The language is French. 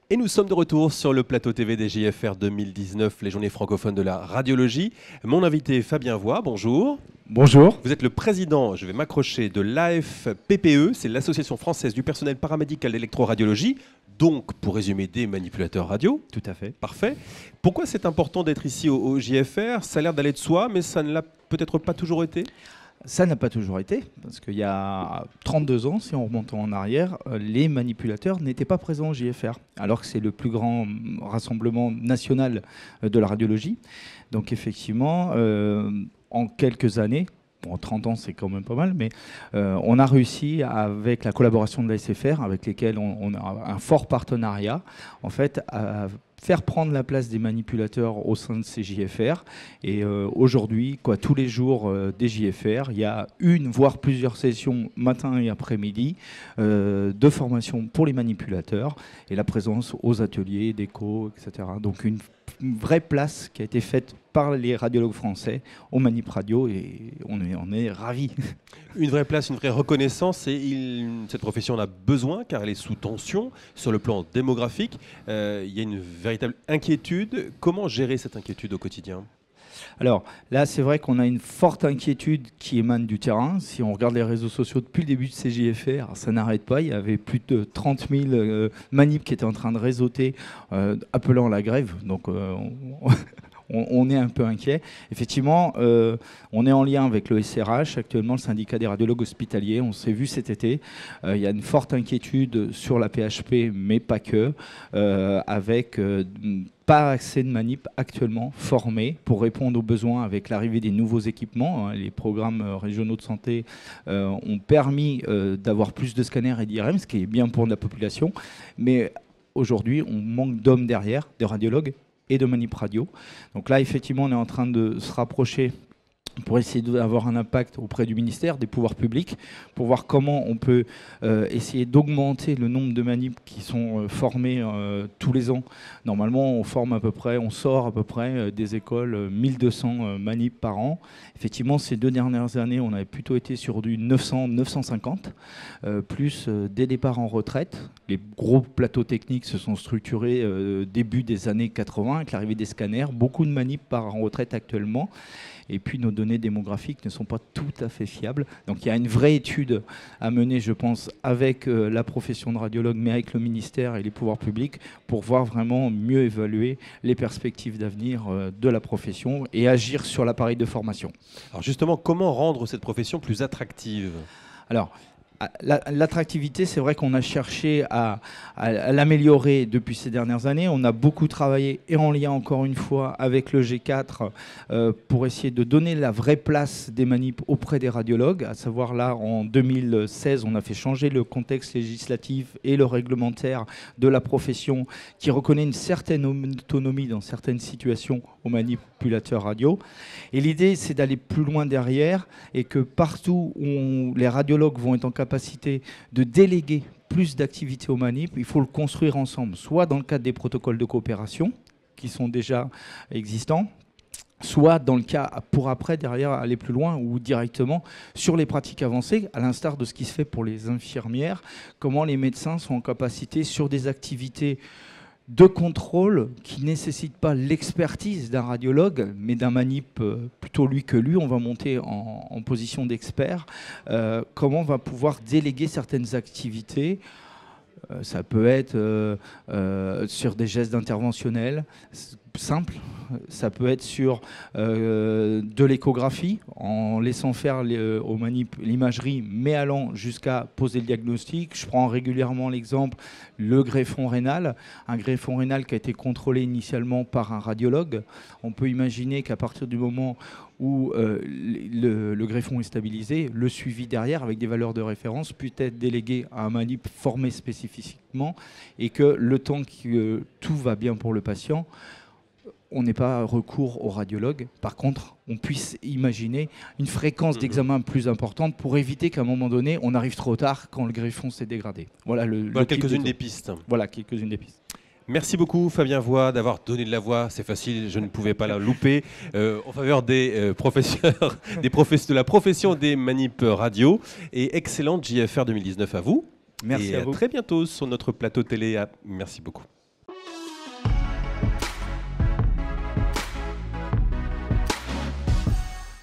Et nous sommes de retour sur le plateau TV des JFR 2019, les journées francophones de la radiologie. Mon invité Fabien Voix, bonjour. Bonjour. Vous êtes le président, je vais m'accrocher, de l'AFPPE, c'est l'Association française du personnel paramédical d'électroradiologie, donc pour résumer des manipulateurs radio. Tout à fait. Parfait. Pourquoi c'est important d'être ici au JFR? Ça a l'air d'aller de soi, mais ça ne l'a peut-être pas toujours été. Ça n'a pas toujours été, parce qu'il y a 32 ans, si on remonte en arrière, les manipulateurs n'étaient pas présents au JFR, alors que c'est le plus grand rassemblement national de la radiologie. Donc effectivement, en quelques années, bon, 30 ans c'est quand même pas mal, mais on a réussi, avec la collaboration de la SFR, avec lesquels on a un fort partenariat, en fait, à faire prendre la place des manipulateurs au sein de ces JFR. Et aujourd'hui, tous les jours des JFR, il y a une, voire plusieurs sessions matin et après-midi de formation pour les manipulateurs et la présence aux ateliers, déco, etc. Donc une vraie place qui a été faite par les radiologues français au Manip Radio et on est ravis. Une vraie place, une vraie reconnaissance et cette profession en a besoin car elle est sous tension sur le plan démographique. Il y a une véritable inquiétude. Comment gérer cette inquiétude au quotidien ? Alors là, c'est vrai qu'on a une forte inquiétude qui émane du terrain. Si on regarde les réseaux sociaux depuis le début de ces JFR, ça n'arrête pas. Il y avait plus de 30 000 manips qui étaient en train de réseauter, appelant à la grève. Donc on est un peu inquiet. Effectivement, on est en lien avec le SRH, actuellement le syndicat des radiologues hospitaliers. On s'est vu cet été. Il y a une forte inquiétude sur la PHP, mais pas que, avec pas assez de manip actuellement formés pour répondre aux besoins avec l'arrivée des nouveaux équipements. Les programmes régionaux de santé ont permis d'avoir plus de scanners et d'IRM, ce qui est bien pour la population. Mais aujourd'hui, on manque d'hommes derrière, de radiologues et de manip radio. Donc là, effectivement, on est en train de se rapprocher pour essayer d'avoir un impact auprès du ministère, des pouvoirs publics, pour voir comment on peut essayer d'augmenter le nombre de manips qui sont formés tous les ans. Normalement, on sort à peu près des écoles 1200 manips par an. Effectivement, ces 2 dernières années, on avait plutôt été sur du 900-950, plus des départs en retraite. Les gros plateaux techniques se sont structurés début des années 80, avec l'arrivée des scanners. Beaucoup de manips partent en retraite actuellement. Et puis nos données démographiques ne sont pas tout à fait fiables. Donc il y a une vraie étude à mener, je pense, avec la profession de radiologue, mais avec le ministère et les pouvoirs publics, pour voir vraiment mieux évaluer les perspectives d'avenir de la profession et agir sur l'appareil de formation. Alors justement, comment rendre cette profession plus attractive ? Alors, l'attractivité, c'est vrai qu'on a cherché à l'améliorer depuis ces dernières années. On a beaucoup travaillé et en lien encore une fois avec le G4 pour essayer de donner la vraie place des manips auprès des radiologues. À savoir là, en 2016, on a fait changer le contexte législatif et le réglementaire de la profession qui reconnaît une certaine autonomie dans certaines situations aux manipulateurs radio. Et l'idée, c'est d'aller plus loin derrière et que partout où les radiologues vont être en capacité de déléguer plus d'activités aux manips, il faut le construire ensemble, soit dans le cadre des protocoles de coopération qui sont déjà existants, soit dans le cas pour après, derrière, aller plus loin ou directement sur les pratiques avancées, à l'instar de ce qui se fait pour les infirmières, comment les médecins sont en capacité sur des activités de contrôle qui ne nécessite pas l'expertise d'un radiologue, mais d'un manip plutôt lui que lui. On va monter en position d'expert. Comment on va pouvoir déléguer certaines activités. Ça peut être sur des gestes interventionnels simples. Ça peut être sur de l'échographie, en laissant faire aux manip l'imagerie, mais allant jusqu'à poser le diagnostic. Je prends régulièrement l'exemple, le greffon rénal. Un greffon rénal qui a été contrôlé initialement par un radiologue. On peut imaginer qu'à partir du moment où le greffon est stabilisé, le suivi derrière avec des valeurs de référence peut être délégué à un manip formé spécifiquement et que le temps que tout va bien pour le patient, on n'ait pas recours au radiologue. Par contre, on puisse imaginer une fréquence d'examen plus importante pour éviter qu'à un moment donné, on arrive trop tard quand le greffon s'est dégradé. Voilà quelques-unes des pistes. Voilà quelques-unes des pistes. Merci beaucoup Fabien Voix d'avoir donné de la voix, c'est facile, je ne pouvais pas la louper, en faveur des professeurs, de la profession des manip radio. Et excellente JFR 2019 à vous. Merci et à vous. Très bientôt sur notre plateau télé. Merci beaucoup.